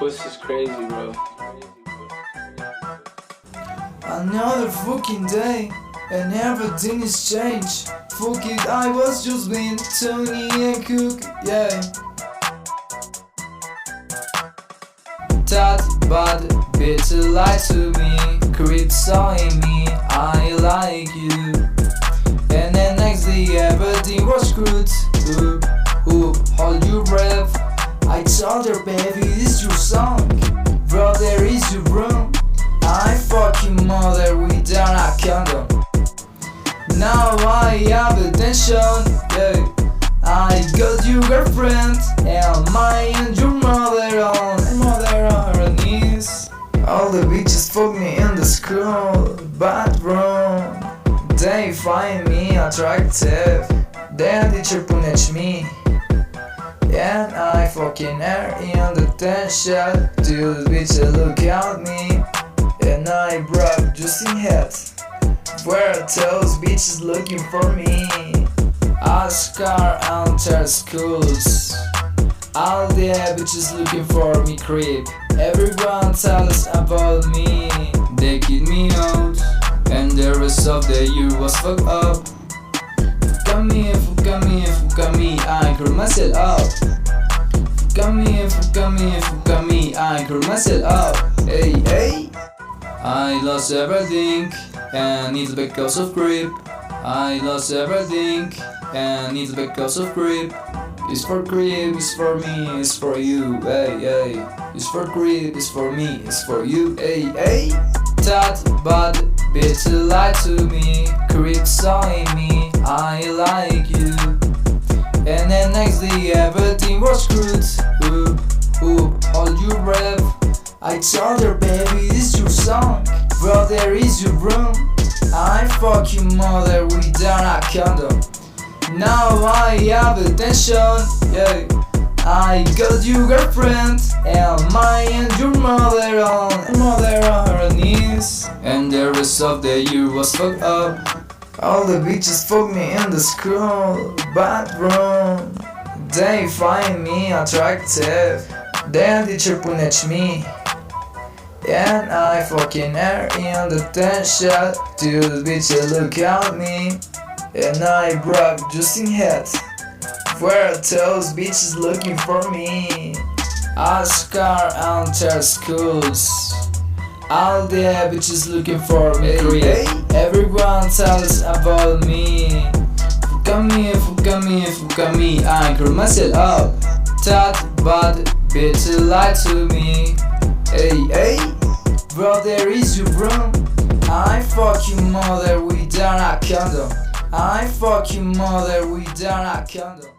Pussy's crazy, bro. Another fucking day, and everything is changed. Fuck it, I was just being Tony and Cook, yeah. That bad bitch lied to me, creep saw in me, I like you. And then next day everything was good. Hold your breath. I told her, baby, this is your song. Bro, there is your room. I fucking mother without a condom. Now I have attention, yeah. I got your girlfriend, and your mother on her knees. All the bitches fuck me in the school bathroom. They find me attractive. Then teacher punish me, and I fucking her in the attention. Dude, bitches look at me, and I broke just in head. Where those bitches looking for me? Oscar enter schools. All the bitches looking for me, creep. Everyone tells about me. They kick me out, and the rest of the year was fucked up. Fuck me, I curl myself up. Fuck me, I curl myself up. Hey, hey. I lost everything, and it's because of creep. I lost everything, and it's because of creep. It's for creep, it's for me, it's for you, hey, hey. It's for creep, it's for me, it's for you, hey, hey. That bad bitch lied to me, creep saw in me, I like you. And then next day everything was good. Hold your breath. I told her, baby, this is your song. Bro, there is your room. I fuck your mother without a condom. Now I have attention, yeah. I got your girlfriend, and your mother on her knees. And the rest of the year was fucked up. All the bitches fuck me in the school bathroom. They find me attractive. Then teacher punish me, and I fucking her in the attention. Dude, bitches look at me, and I broke just in head. Where those bitches looking for me? Oscar enter schools. All the bitches looking for me, hey. Everyone tells about me. Fuck me, I curl myself up. That bad bitch lied to me, hey, hey. Bro, there is your room. I fuck your mother without a condom. I fuck your mother without a condom.